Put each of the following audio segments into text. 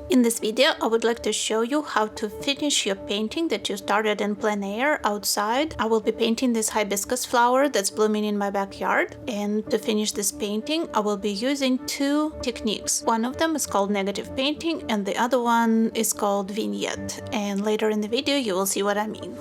In this video, I would like to show you how to finish your painting that you started in plein air outside. I will be painting this hibiscus flower that's blooming in my backyard. And to finish this painting, I will be using two techniques. One of them is called negative painting and the other one is called vignette. And later in the video, you will see what I mean.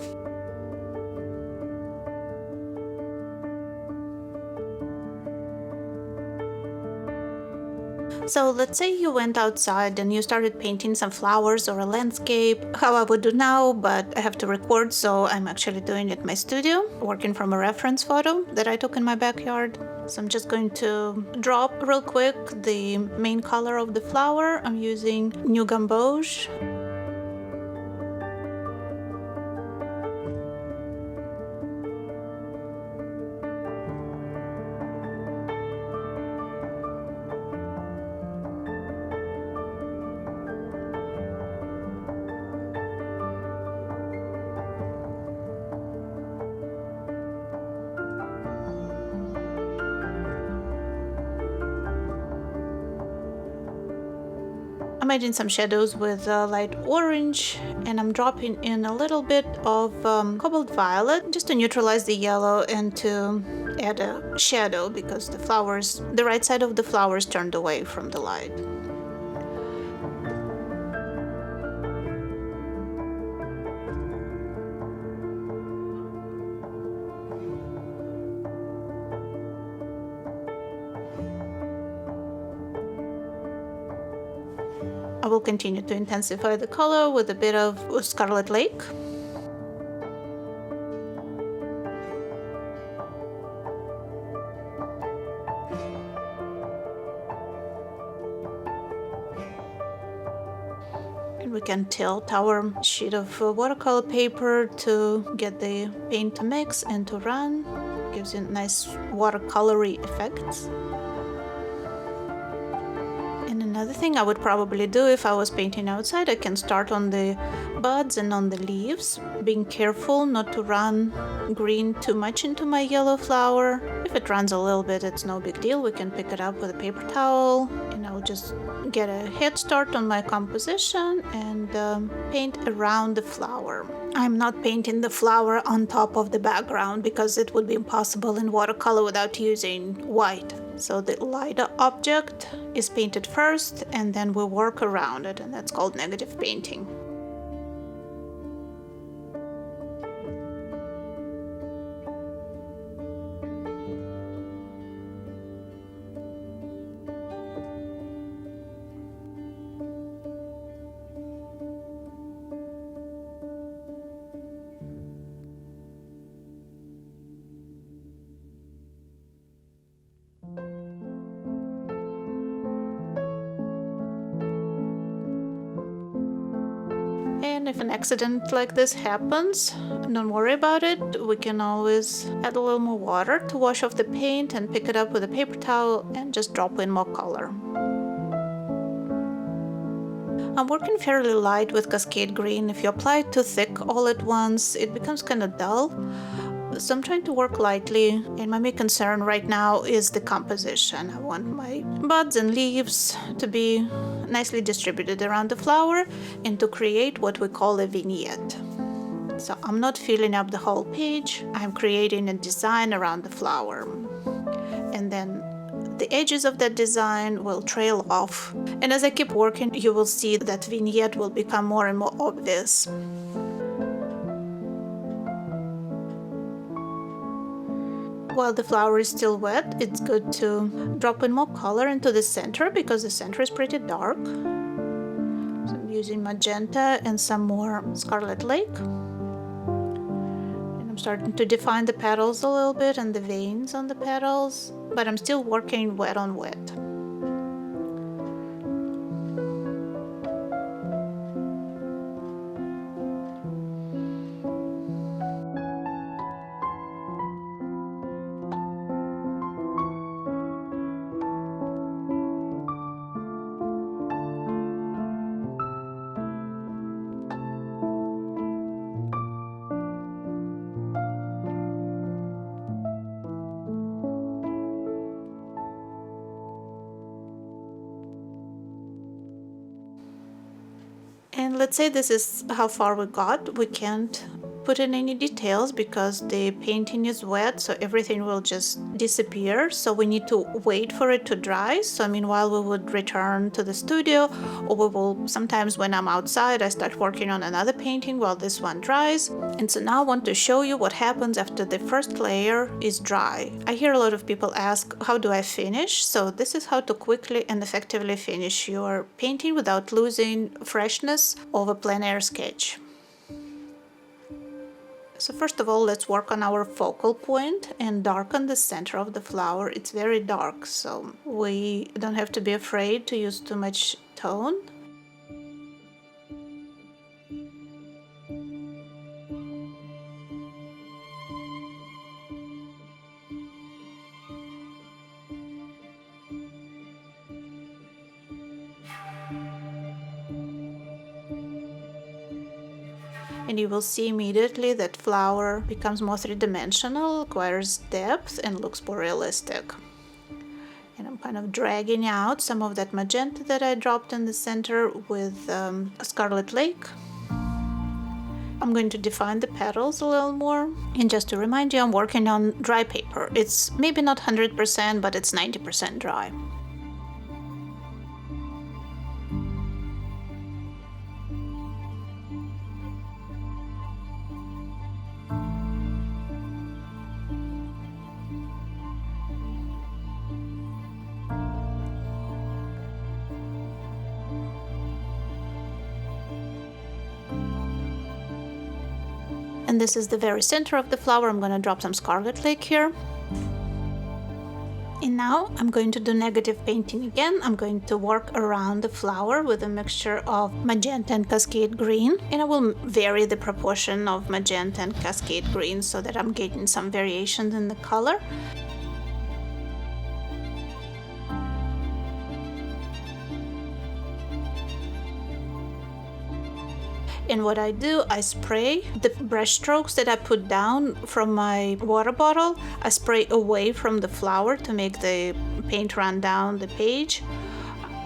So let's say you went outside and you started painting some flowers or a landscape, how I would do now, but I have to record, so I'm actually doing it in my studio, working from a reference photo that I took in my backyard. So I'm just going to drop real quick the main color of the flower. I'm using New Gamboge. I'm adding some shadows with light orange, and I'm dropping in a little bit of cobalt violet just to neutralize the yellow and to add a shadow because the right side of the flowers turned away from the light. I will continue to intensify the color with a bit of Scarlet Lake. And we can tilt our sheet of watercolor paper to get the paint to mix and to run. Gives you nice watercolory effects. Another thing I would probably do if I was painting outside, I can start on the buds and on the leaves, being careful not to run green too much into my yellow flower. If it runs a little bit, it's no big deal. We can pick it up with a paper towel, and I'll just get a head start on my composition and paint around the flower. I'm not painting the flower on top of the background because it would be impossible in watercolor without using white. So the lighter object is painted first and then we work around it, and that's called negative painting. And if an accident like this happens, don't worry about it. We can always add a little more water to wash off the paint and pick it up with a paper towel and just drop in more color. I'm working fairly light with Cascade Green. If you apply it too thick all at once, it becomes kind of dull. So I'm trying to work lightly, and my main concern right now is the composition. I want my buds and leaves to be nicely distributed around the flower and to create what we call a vignette. So I'm not filling up the whole page, I'm creating a design around the flower. And then the edges of that design will trail off. And as I keep working, you will see that vignette will become more and more obvious. While the flower is still wet, it's good to drop in more color into the center because the center is pretty dark. So I'm using magenta and some more Scarlet Lake. And I'm starting to define the petals a little bit and the veins on the petals, but I'm still working wet on wet. And let's say this is how far we got. We can't put in any details because the painting is wet, so everything will just disappear. So we need to wait for it to dry. So meanwhile we would return to the studio, or we will sometimes when I'm outside I start working on another painting while this one dries. And so now I want to show you what happens after the first layer is dry. I hear a lot of people ask, how do I finish? So this is how to quickly and effectively finish your painting without losing freshness of a plein air sketch. So first of all, let's work on our focal point and darken the center of the flower. It's very dark, so we don't have to be afraid to use too much tone. And you will see immediately that flower becomes more three-dimensional, acquires depth, and looks more realistic. And I'm kind of dragging out some of that magenta that I dropped in the center with a Scarlet Lake. I'm going to define the petals a little more. And just to remind you, I'm working on dry paper. It's maybe not 100%, but it's 90% dry. And this is the very center of the flower. I'm going to drop some Scarlet Lake here. And now I'm going to do negative painting again. I'm going to work around the flower with a mixture of magenta and cascade green. And I will vary the proportion of magenta and cascade green so that I'm getting some variations in the color. And what I do, I spray the brush strokes that I put down from my water bottle. I spray away from the flower to make the paint run down the page.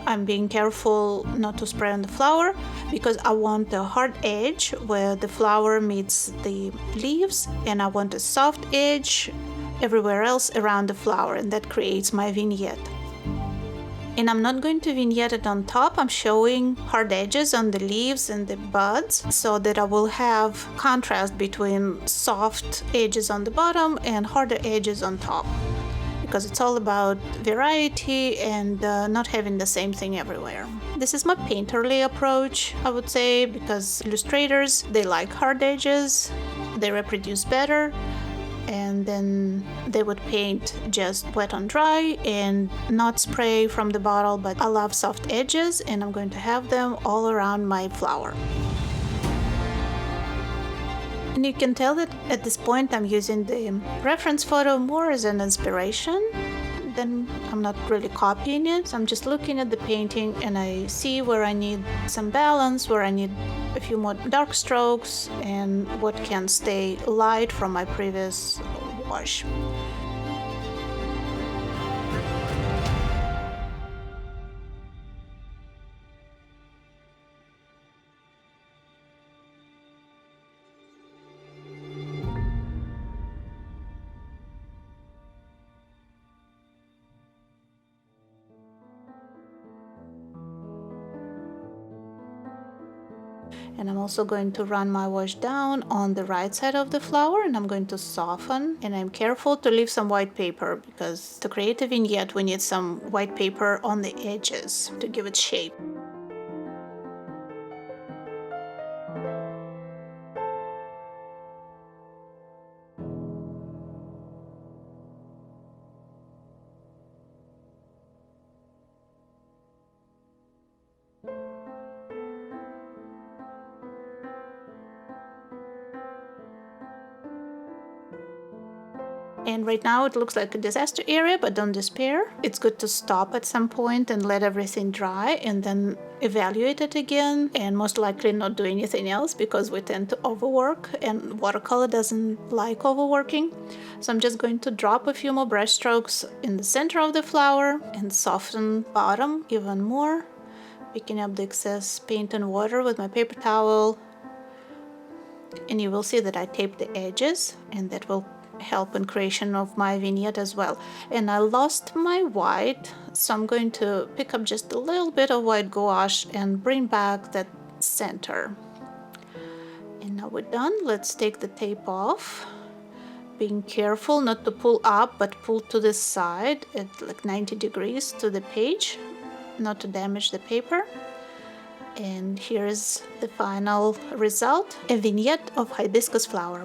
I'm being careful not to spray on the flower because I want a hard edge where the flower meets the leaves, and I want a soft edge everywhere else around the flower, and that creates my vignette. And I'm not going to vignette it on top. I'm showing hard edges on the leaves and the buds so that I will have contrast between soft edges on the bottom and harder edges on top, because it's all about variety and not having the same thing everywhere. This is my painterly approach, I would say, because illustrators, they like hard edges, they reproduce better, and then they would paint just wet on dry and not spray from the bottle. But I love soft edges, and I'm going to have them all around my flower. And you can tell that at this point I'm using the reference photo more as an inspiration. Then I'm not really copying it. So I'm just looking at the painting and I see where I need some balance, where I need a few more dark strokes, and what can stay light from my previous wash. And I'm also going to run my wash down on the right side of the flower, and I'm going to soften, and I'm careful to leave some white paper because to create a vignette we need some white paper on the edges to give it shape. And right now it looks like a disaster area, but don't despair. It's good to stop at some point and let everything dry and then evaluate it again, and most likely not do anything else because we tend to overwork and watercolor doesn't like overworking. So I'm just going to drop a few more brush strokes in the center of the flower and soften bottom even more, picking up the excess paint and water with my paper towel. And you will see that I taped the edges, and that will help in creation of my vignette as well. And I lost my white, so I'm going to pick up just a little bit of white gouache and bring back that center. And now we're done. Let's take the tape off, being careful not to pull up but pull to the side at like 90 degrees to the page, not to damage the paper. And here's the final result, a vignette of hibiscus flower.